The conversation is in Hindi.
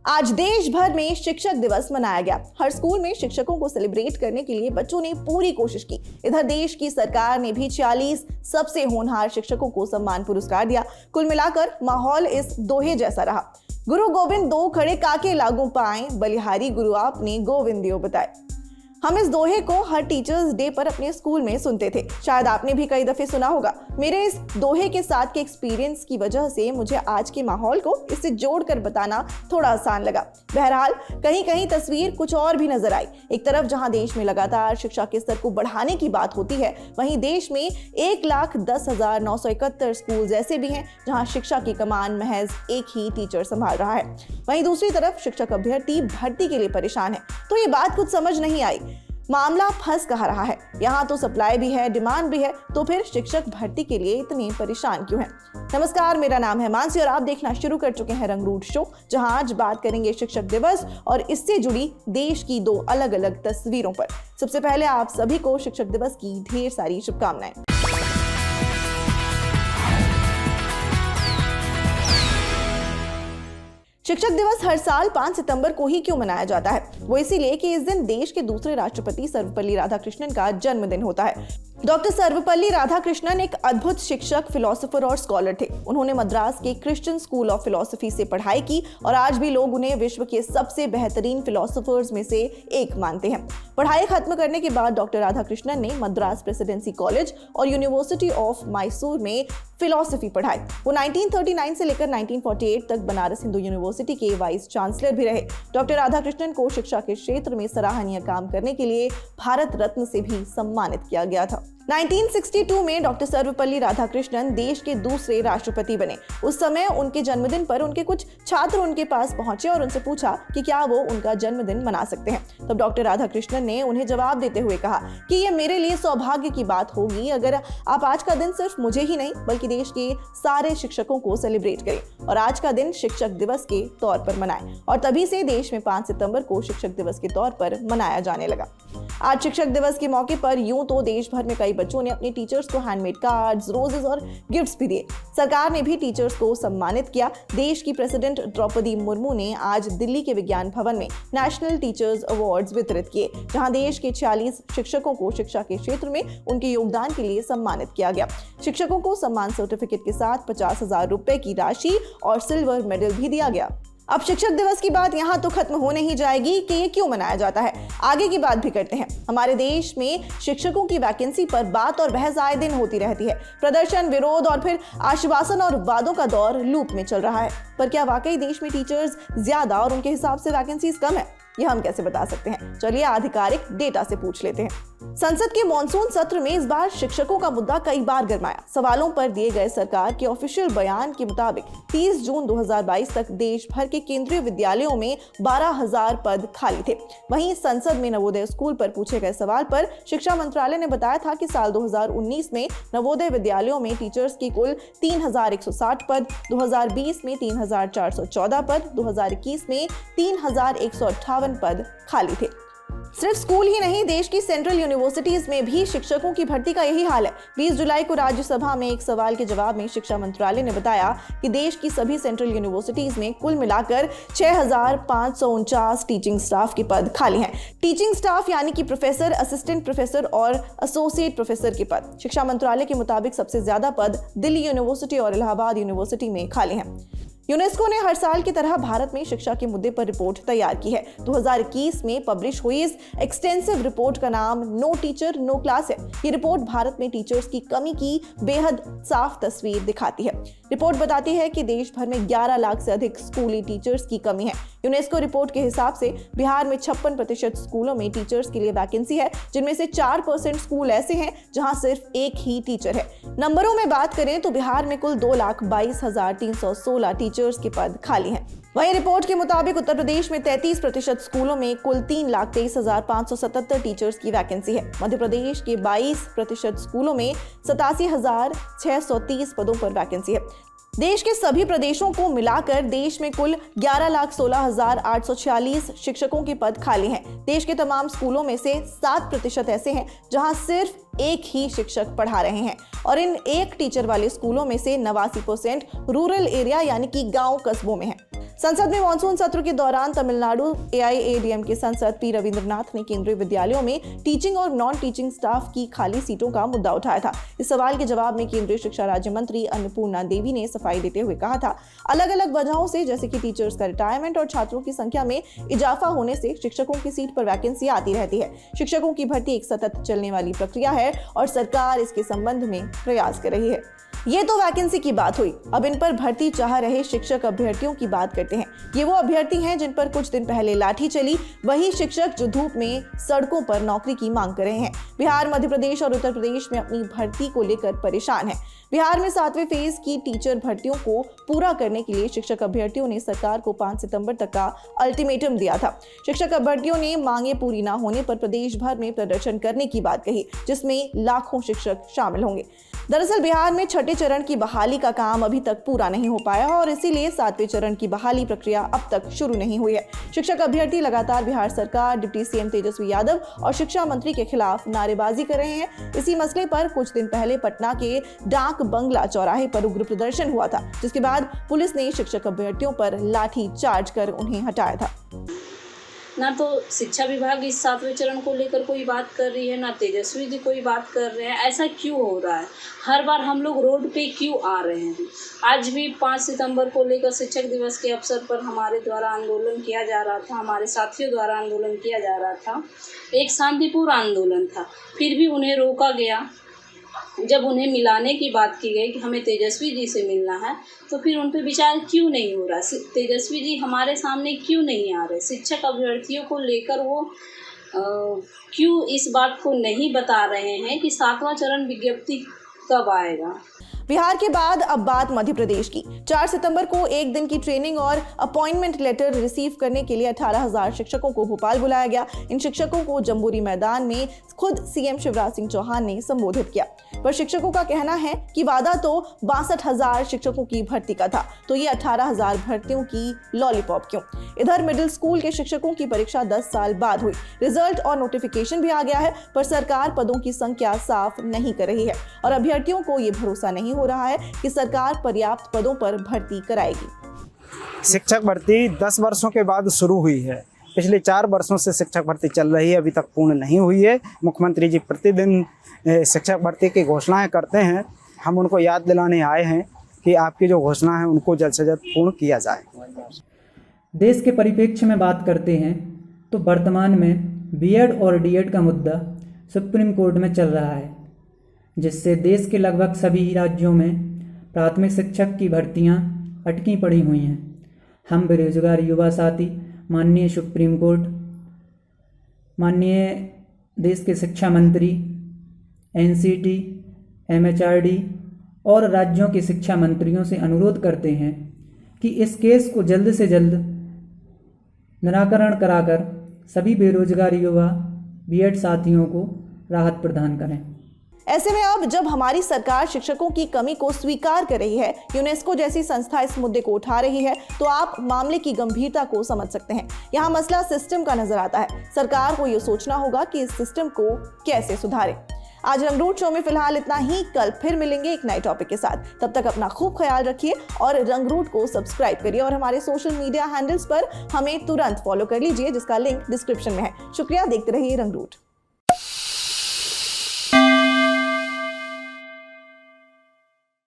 आज देश भर में शिक्षक दिवस मनाया गया। हर स्कूल में शिक्षकों को सेलिब्रेट करने के लिए बच्चों ने पूरी कोशिश की। इधर देश की सरकार ने भी 40 सबसे होनहार शिक्षकों को सम्मान पुरस्कार दिया। कुल मिलाकर माहौल इस दोहे जैसा रहा। गुरु गोविंद दो खड़े काके लागू पाए, बलिहारी गुरु आपने गोविंद दियो बताए। हम इस दोहे को हर टीचर्स डे पर अपने स्कूल में सुनते थे। शायद आपने भी कई दफे सुना होगा। मेरे इस दोहे के साथ के एक्सपीरियंस की वजह से मुझे आज के माहौल को इससे जोड़कर बताना थोड़ा आसान लगा। बहरहाल कहीं कहीं तस्वीर कुछ और भी नजर आई। एक तरफ जहां देश में लगातार शिक्षा के स्तर को बढ़ाने की बात होती है, वहीं देश में 1,10,971 स्कूल ऐसे भी हैं जहां शिक्षा की कमान महज एक ही टीचर संभाल रहा है। वहीं दूसरी तरफ शिक्षक अभ्यर्थी भर्ती के लिए परेशान है। तो ये बात कुछ समझ नहीं आई। मामला फंस कहाँ रहा है? यहाँ तो सप्लाई भी है, डिमांड भी है, तो फिर शिक्षक भर्ती के लिए इतने परेशान क्यों हैं? नमस्कार, मेरा नाम है मानसी और आप देखना शुरू कर चुके हैं रंगरूट शो, जहां आज बात करेंगे शिक्षक दिवस और इससे जुड़ी देश की दो अलग अलग तस्वीरों पर। सबसे पहले आप सभी को शिक्षक दिवस की ढेर सारी शुभकामनाएं। शिक्षक दिवस हर साल 5 सितंबर को ही क्यों मनाया जाता है? वो इसीलिए कि इस दिन देश के दूसरे राष्ट्रपति सर्वपल्ली राधाकृष्णन का जन्मदिन होता है। डॉक्टर सर्वपल्ली राधाकृष्णन एक अद्भुत शिक्षक, फिलोसोफर और स्कॉलर थे। उन्होंने मद्रास के क्रिश्चियन स्कूल ऑफ फिलोसफी से पढ़ाई की और आज भी लोग उन्हें विश्व के सबसे बेहतरीन फिलोसोफर्स में से एक मानते हैं। पढ़ाई खत्म करने के बाद डॉक्टर राधाकृष्णन ने मद्रास प्रेसिडेंसी कॉलेज और यूनिवर्सिटी ऑफ मैसूर में फिलोसफी पढ़ाई। वो 1939 से लेकर 1948 तक बनारस हिंदू यूनिवर्सिटी के वाइस चांसलर भी रहे। डॉक्टर राधाकृष्णन को शिक्षा के क्षेत्र में सराहनीय काम करने के लिए भारत रत्न से भी सम्मानित किया गया था। 1962 में डॉक्टर सर्वपल्ली राधाकृष्णन देश के दूसरे राष्ट्रपति बने। उस समय उनके जन्मदिन पर उनके कुछ छात्र उनके पास पहुंचे और उनसे पूछा कि क्या वो उनका जन्मदिन मना सकते हैं। तब डॉक्टर राधाकृष्णन ने उन्हें जवाब देते हुए कहा कि ये मेरे लिए सौभाग्य की बात होगी अगर आप आज का दिन सिर्फ मुझे ही नहीं बल्कि देश के सारे शिक्षकों को सेलिब्रेट करें और आज का दिन शिक्षक दिवस के तौर पर मनाएं। और तभी से देश में 5 सितंबर को शिक्षक दिवस के तौर पर मनाया जाने लगा। आज शिक्षक दिवस के मौके पर यूं तो देश भर में कई बच्चों ने अपने टीचर्स को हैंडमेड कार्ड्स, रोजेस और गिफ्ट्स भी दिए। सरकार ने भी टीचर्स को सम्मानित किया। देश की प्रेसिडेंट द्रौपदी मुर्मू ने आज दिल्ली के विज्ञान भवन में नेशनल टीचर्स अवार्ड्स वितरित किए, जहां देश के 40 शिक्षकों को शिक्षा के क्षेत्र में उनके योगदान के लिए सम्मानित किया गया। शिक्षकों को सम्मान सर्टिफिकेट के साथ 50,000 रुपए की राशि और सिल्वर मेडल भी दिया गया। अब शिक्षक दिवस की बात यहाँ तो खत्म हो नहीं जाएगी कि ये क्यों मनाया जाता है। आगे की बात भी करते हैं। हमारे देश में शिक्षकों की वैकेंसी पर बात और बहस आए दिन होती रहती है। प्रदर्शन, विरोध और फिर आश्वासन और वादों का दौर लूप में चल रहा है। पर क्या वाकई देश में टीचर्स ज्यादा और उनके हिसाब से वैकेंसीज कम है? ये हम कैसे बता सकते हैं? चलिए आधिकारिक डेटा से पूछ लेते हैं। संसद के मॉनसून सत्र में इस बार शिक्षकों का मुद्दा कई बार गरमाया। सवालों पर दिए गए सरकार के ऑफिशियल बयान के मुताबिक 30 जून 2022 तक देश भर के केंद्रीय विद्यालयों में 12,000 पद खाली थे। वहीं संसद में नवोदय स्कूल पर पूछे गए सवाल पर शिक्षा मंत्रालय ने बताया था कि साल 2019 में नवोदय विद्यालयों में टीचर्स की कुल 3,160 पद, 2020 में 3,414 पद, 2021 में 3,158 पद खाली थे। सिर्फ स्कूल ही नहीं, देश की सेंट्रल यूनिवर्सिटीज में भी शिक्षकों की भर्ती का यही हाल है। 20 जुलाई को राज्यसभा में एक सवाल के जवाब में शिक्षा मंत्रालय ने बताया कि देश की सभी सेंट्रल यूनिवर्सिटीज में कुल मिलाकर 6,549 टीचिंग स्टाफ के पद खाली हैं। टीचिंग स्टाफ यानी कि प्रोफेसर, असिस्टेंट प्रोफेसर और एसोसिएट प्रोफेसर के पद। शिक्षा मंत्रालय के मुताबिक सबसे ज्यादा पद दिल्ली यूनिवर्सिटी और इलाहाबाद यूनिवर्सिटी में खाली हैं। यूनेस्को ने हर साल की तरह भारत में शिक्षा के मुद्दे पर रिपोर्ट तैयार की है। 2021 में पब्लिश हुई इस एक्सटेंसिव रिपोर्ट का नाम नो टीचर नो क्लास है। ये रिपोर्ट भारत में टीचर्स की कमी की बेहद साफ तस्वीर दिखाती है। रिपोर्ट बताती है कि देश भर में 11 लाख से अधिक स्कूली टीचर्स की कमी है। यूनेस्को रिपोर्ट के हिसाब से बिहार में 56% स्कूलों में टीचर्स के लिए वैकेंसी है, जिनमें से 4% स्कूल ऐसे हैं जहां सिर्फ एक ही टीचर है। नंबरों में बात करें तो बिहार में कुल 2,22,316 टीचर्स के पद खाली हैं। वहीं रिपोर्ट के मुताबिक उत्तर प्रदेश में 33% स्कूलों में कुल 3,23,577 टीचर्स की वैकेंसी है। मध्य प्रदेश के 22% स्कूलों में 87,630 पदों पर वैकेंसी है। देश के सभी प्रदेशों को मिलाकर देश में कुल 11,16,846 शिक्षकों के पद खाली हैं। देश के तमाम स्कूलों में से 7% ऐसे हैं जहां सिर्फ एक ही शिक्षक पढ़ा रहे हैं और इन एक टीचर वाले स्कूलों में से 89% रूरल एरिया यानी कि गांव कस्बों में हैं। संसद में मानसून सत्र के दौरान तमिलनाडु AIADMK सांसद पी रविंद्रनाथ ने केंद्रीय विद्यालयों में टीचिंग और नॉन टीचिंग स्टाफ की खाली सीटों का मुद्दा उठाया था। इस सवाल के जवाब में केंद्रीय शिक्षा राज्य मंत्री अन्नपूर्णा देवी ने सफाई देते हुए कहा था, अलग अलग वजहों से जैसे कि टीचर्स का रिटायरमेंट और छात्रों की संख्या में इजाफा होने से शिक्षकों की सीट पर वैकेंसी आती रहती है। शिक्षकों की भर्ती एक सतत चलने वाली प्रक्रिया है और सरकार इसके संबंध में प्रयास कर रही है। ये तो वैकेंसी की बात हुई। अब इन पर भर्ती चाह रहे शिक्षक अभ्यर्थियों की बात करते हैं। ये वो अभ्यर्थी हैं जिन पर कुछ दिन पहले लाठी चली, वही शिक्षक जो धूप में सड़कों पर नौकरी की मांग कर रहे हैं। बिहार, मध्य प्रदेश और उत्तर प्रदेश में अपनी भर्ती को लेकर परेशान है। बिहार में 7वें फेज की टीचर भर्तियों को पूरा करने के लिए शिक्षक अभ्यर्थियों ने सरकार को 5 सितंबर तक का अल्टीमेटम दिया था। शिक्षक अभ्यर्थियों ने मांगे पूरी न होने पर प्रदेश भर में प्रदर्शन करने की बात कही, जिसमें लाखों शिक्षक शामिल होंगे। दरअसल बिहार में छठे चरण की बहाली का काम अभी तक पूरा नहीं हो पाया और इसीलिए 7वें चरण की बहाली प्रक्रिया अब तक शुरू नहीं हुई है। शिक्षक अभ्यर्थी लगातार बिहार सरकार, डिप्टी सीएम तेजस्वी यादव और शिक्षा मंत्री के खिलाफ नारेबाजी कर रहे हैं। इसी मसले पर कुछ दिन पहले पटना के डाक बंगला चौराहे पर उग्र प्रदर्शन हुआ था, जिसके बाद पुलिस ने शिक्षक अभ्यर्थियों पर लाठी चार्ज कर उन्हें हटाया था। ना तो शिक्षा विभाग इस 7वें चरण को लेकर कोई बात कर रही है, ना तेजस्वी जी कोई बात कर रहे हैं। ऐसा क्यों हो रहा है? हर बार हम लोग रोड पे क्यों आ रहे हैं? आज भी 5 सितंबर को लेकर शिक्षक दिवस के अवसर पर हमारे द्वारा आंदोलन किया जा रहा था, हमारे साथियों द्वारा आंदोलन किया जा रहा था। एक शांतिपूर्ण आंदोलन था, फिर भी उन्हें रोका गया। जब उन्हें मिलाने की बात की गई कि हमें तेजस्वी जी से मिलना है, तो फिर उन पर विचार क्यों नहीं हो रहा? तेजस्वी जी हमारे सामने क्यों नहीं आ रहे? शिक्षक अभ्यर्थियों को लेकर वो क्यों इस बात को नहीं बता रहे हैं कि 7वां चरण विज्ञप्ति कब आएगा? बिहार के बाद अब बात मध्य प्रदेश की। 4 सितंबर को एक दिन की ट्रेनिंग और अपॉइंटमेंट लेटर रिसीव करने के लिए 18,000 शिक्षकों को भोपाल बुलाया गया। इन शिक्षकों को जम्बूरी मैदान में खुद सीएम शिवराज सिंह चौहान ने संबोधित किया, पर शिक्षकों का कहना है कि वादा तो 62,000 शिक्षकों की भर्ती का था, तो ये 18,000 भर्तियों की लॉलीपॉप क्यों? इधर मिडिल स्कूल के शिक्षकों की परीक्षा 10 साल बाद हुई। रिजल्ट और नोटिफिकेशन भी आ गया है, पर सरकार पदों की संख्या साफ नहीं कर रही है और अभ्यर्थियों को ये भरोसा नहीं हो रहा है कि सरकार पर्याप्त पदों पर भर्ती कराएगी। शिक्षक भर्ती 10 वर्षों के बाद शुरू हुई है। पिछले 4 वर्षों से शिक्षक भर्ती चल रही है, अभी तक पूर्ण नहीं हुई है। मुख्यमंत्री जी प्रतिदिन शिक्षक भर्ती की घोषणाएं करते हैं। हम उनको याद दिलाने आए हैं कि आपकी जो घोषणा है उनको जल्द से जल्द पूर्ण किया जाए। देश के परिप्रेक्ष्य में बात करते हैं तो वर्तमान में बीएड और डीएड का मुद्दा सुप्रीम कोर्ट में चल रहा है, जिससे देश के लगभग सभी राज्यों में प्राथमिक शिक्षक की भर्तियां अटकी पड़ी हुई हैं। हम बेरोजगार युवा साथी माननीय सुप्रीम कोर्ट, माननीय देश के शिक्षा मंत्री, एनसीटी, एमएचआरडी और राज्यों के शिक्षा मंत्रियों से अनुरोध करते हैं कि इस केस को जल्द से जल्द निराकरण कराकर सभी बेरोजगार युवा बीएड साथियों को राहत प्रदान करें। ऐसे में अब जब हमारी सरकार शिक्षकों की कमी को स्वीकार कर रही है, यूनेस्को जैसी संस्था इस मुद्दे को उठा रही है, तो आप मामले की गंभीरता को समझ सकते हैं। यहाँ मसला सिस्टम का नजर आता है। सरकार को ये सोचना होगा कि इस सिस्टम को कैसे सुधारे। आज रंगरूट शो में फिलहाल इतना ही। कल फिर मिलेंगे एक नए टॉपिक के साथ। तब तक अपना खूब ख्याल रखिए और रंगरूट को सब्सक्राइब करिए और हमारे सोशल मीडिया हैंडल्स पर हमें तुरंत फॉलो कर लीजिए, जिसका लिंक डिस्क्रिप्शन में है। शुक्रिया, देखते रहिए रंगरूट।